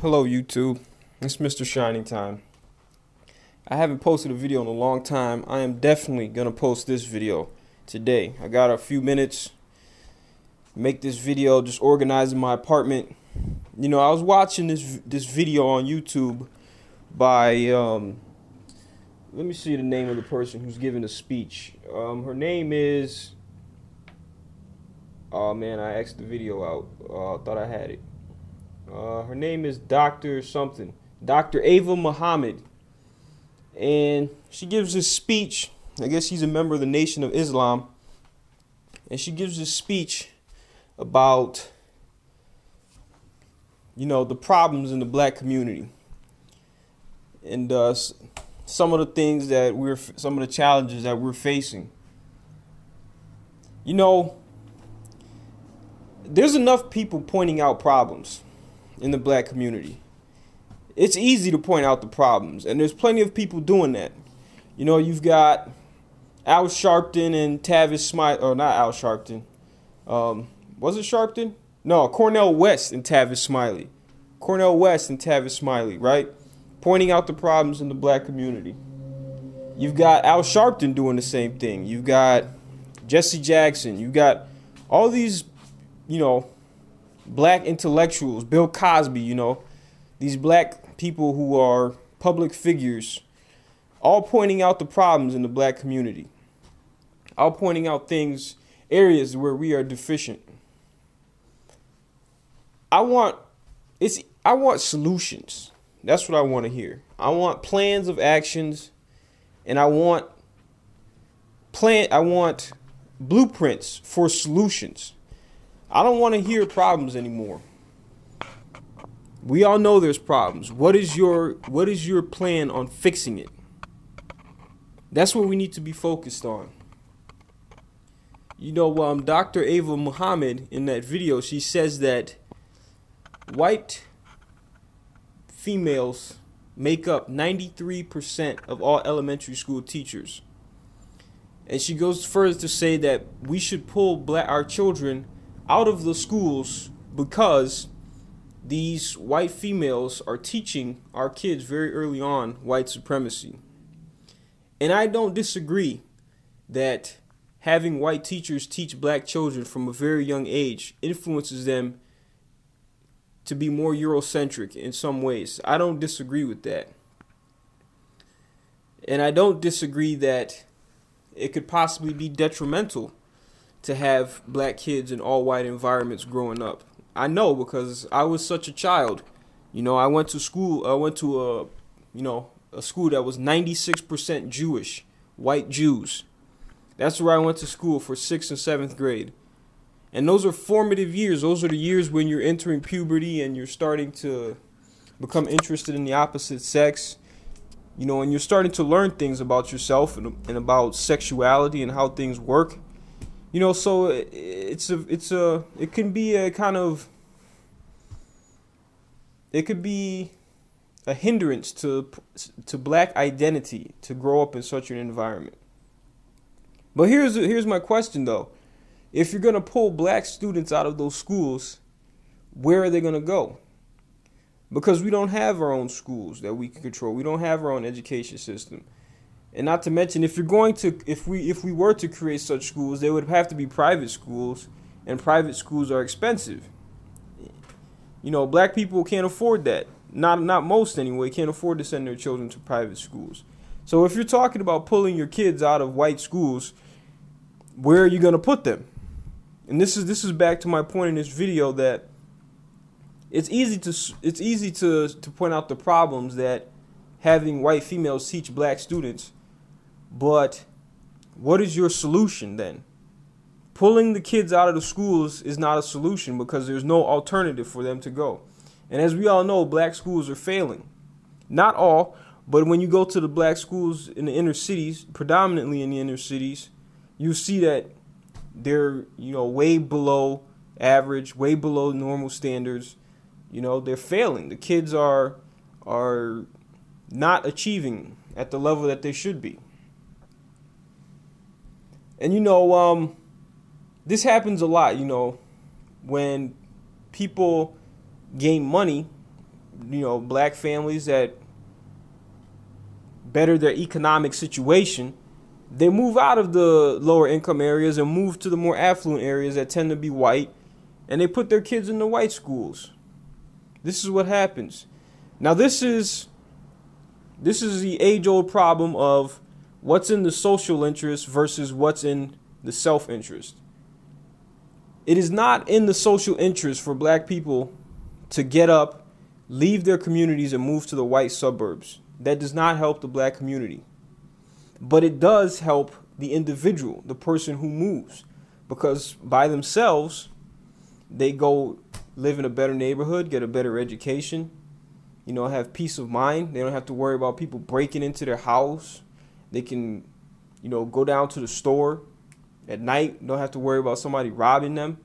Hello YouTube, it's Mr. Shining Time. I haven't posted a video in a long time. I am definitely gonna post this video today. I got a few minutes to make this video, just organizing my apartment. You know, I was watching this video on YouTube by let me see the name of the person who's giving a speech. Her name is, oh man, I X'd the video out. Thought I had it. Her name is Dr. something, Dr. Ava Muhammad, and she gives this speech. I guess she's a member of the Nation of Islam, and she gives this speech about, you know, the problems in the black community, and some of the things that some of the challenges that we're facing. You know, there's enough people pointing out problems in the black community. It's easy to point out the problems, and there's plenty of people doing that. You know, you've got Al Sharpton and Tavis Smiley, or not Al Sharpton. Was it Sharpton? No, Cornel West and Tavis Smiley. Cornel West and Tavis Smiley, right? Pointing out the problems in the black community. You've got Al Sharpton doing the same thing. You've got Jesse Jackson. You've got all these, you know, black intellectuals, Bill Cosby, you know, these black people who are public figures, all pointing out the problems in the black community, all pointing out areas where we are deficient. I want solutions. That's what I want to hear. I want plans of actions, and I want blueprints for solutions. I don't want to hear problems anymore. We all know there's problems. What is your plan on fixing it? That's what we need to be focused on. You know, Dr. Ava Muhammad, in that video, she says that white females make up 93% of all elementary school teachers. And she goes further to say that we should pull our children out of the schools because these white females are teaching our kids very early on white supremacy. And I don't disagree that having white teachers teach black children from a very young age influences them to be more Eurocentric in some ways. I don't disagree with that. And I don't disagree that it could possibly be detrimental to have black kids in all white environments growing up. I know, because I was such a child. You know, I went to school. I went to a school that was 96% Jewish, white Jews. That's where I went to school for 6th and 7th grade. And those are formative years. Those are the years when you're entering puberty and you're starting to become interested in the opposite sex. You know, and you're starting to learn things about yourself and about sexuality and how things work. You know, so it can be a kind of, it could be a hindrance to black identity to grow up in such an environment. But here's my question though. If you're gonna pull black students out of those schools, where are they gonna go? Because we don't have our own schools that we can control. We don't have our own education system. And not to mention, if we were to create such schools, they would have to be private schools, and private schools are expensive. You know, black people can't afford that. Not most anyway, can't afford to send their children to private schools. So if you're talking about pulling your kids out of white schools, where are you going to put them? And this is back to my point in this video that it's easy to point out the problems that having white females teach black students. But what is your solution then? Pulling the kids out of the schools is not a solution because there's no alternative for them to go. And as we all know, black schools are failing. Not all, but when you go to the black schools in the inner cities, predominantly in the inner cities, you see that they're, you know, way below average, way below normal standards. You know, they're failing. The kids are not achieving at the level that they should be. And, you know, this happens a lot, you know, when people gain money black families that better their economic situation, they move out of the lower income areas and move to the more affluent areas that tend to be white, and they put their kids in the white schools. This is what happens. Now this is the age-old problem of what's in the social interest versus what's in the self-interest. It is not in the social interest for black people to get up, leave their communities, and move to the white suburbs. That does not help the black community. But it does help the individual, the person who moves, because by themselves, they go live in a better neighborhood, get a better education, have peace of mind. They don't have to worry about people breaking into their house. They can, go down to the store at night. Don't have to worry about somebody robbing them.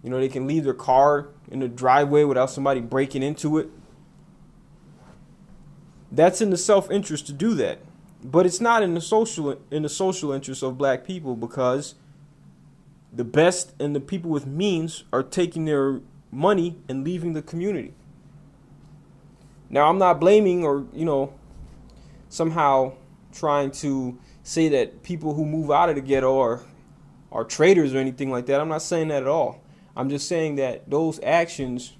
They can leave their car in the driveway without somebody breaking into it. That's in the self-interest to do that. But it's not in the social interest of black people, because the best and the people with means are taking their money and leaving the community. Now, I'm not blaming or, somehow trying to say that people who move out of the ghetto are traitors or anything like that. I'm not saying that at all. I'm just saying that those actions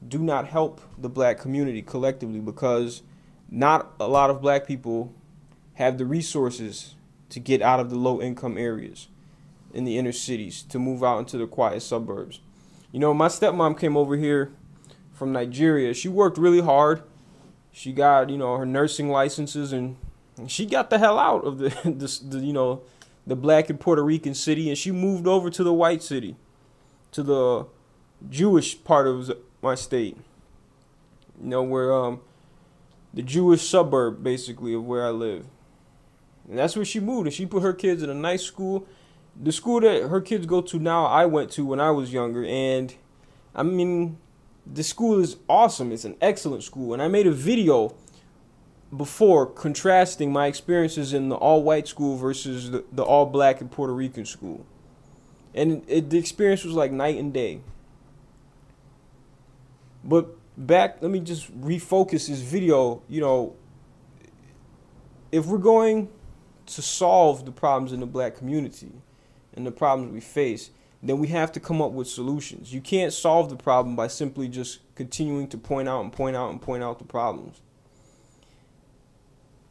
do not help the black community collectively, because not a lot of black people have the resources to get out of the low income areas in the inner cities, to move out into the quiet suburbs. My stepmom came over here from Nigeria. She worked really hard. She got, her nursing licenses, and she got the hell out of the black and Puerto Rican city, and she moved over to the white city, to the Jewish part of my state. Where the Jewish suburb, basically, of where I live. And that's where she moved, and she put her kids in a nice school. The school that her kids go to now, I went to when I was younger, and the school is awesome. It's an excellent school, and I made a video before contrasting my experiences in the all-white school versus the all-black and Puerto Rican school, and the experience was like night and day. But let me just refocus this video. If we're going to solve the problems in the black community and the problems we face, then we have to come up with solutions. You can't solve the problem by simply just continuing to point out the problems.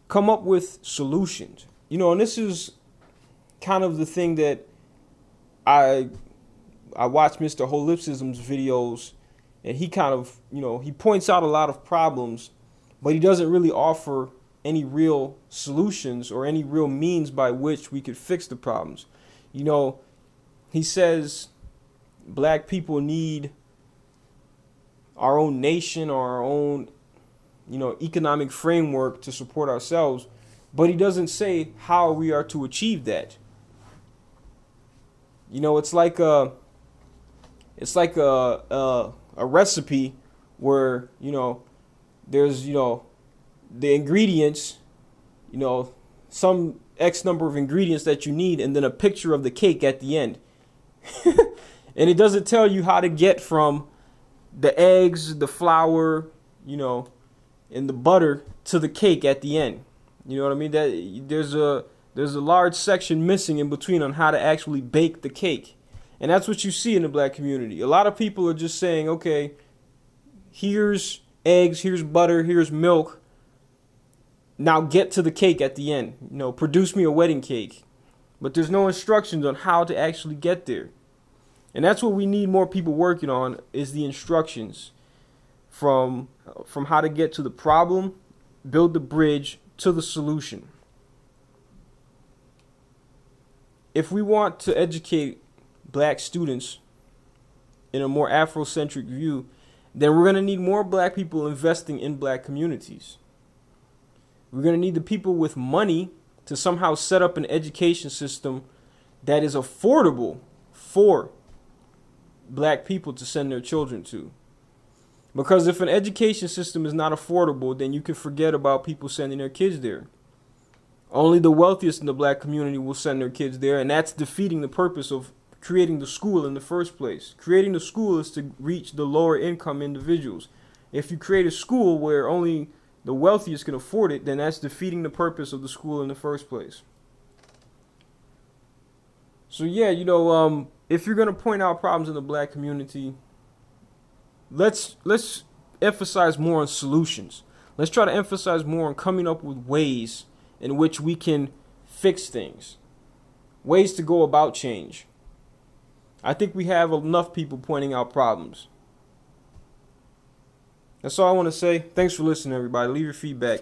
Come up with solutions. And this is kind of the thing that I watch Mr. Holism's videos, and he kind of, he points out a lot of problems, but he doesn't really offer any real solutions or any real means by which we could fix the problems. He says black people need our own nation or our own, economic framework to support ourselves, but he doesn't say how we are to achieve that. It's like a recipe where, there's, the ingredients, some X number of ingredients that you need, and then a picture of the cake at the end. And it doesn't tell you how to get from the eggs, the flour, and the butter to the cake at the end. You know what I mean? That there's a large section missing in between on how to actually bake the cake. And that's what you see in the black community. A lot of people are just saying, okay, here's eggs, here's butter, here's milk. Now get to the cake at the end. Produce me a wedding cake. But there's no instructions on how to actually get there. And that's what we need more people working on, is the instructions from how to get to the problem, build the bridge to the solution. If we want to educate black students in a more Afrocentric view, then we're going to need more black people investing in black communities. We're going to need the people with money to somehow set up an education system that is affordable for black people to send their children to. Because if an education system is not affordable, then you can forget about people sending their kids there. Only the wealthiest in the black community will send their kids there, and that's defeating the purpose of creating the school in the first place. Creating the school is to reach the lower income individuals. If you create a school where only the wealthiest can afford it, then that's defeating the purpose of the school in the first place. So yeah, if you're gonna point out problems in the black community, let's emphasize more on solutions. Let's try to emphasize more on coming up with ways in which we can fix things, ways to go about change. I think we have enough people pointing out problems. That's all I want to say. Thanks for listening, everybody. Leave your feedback.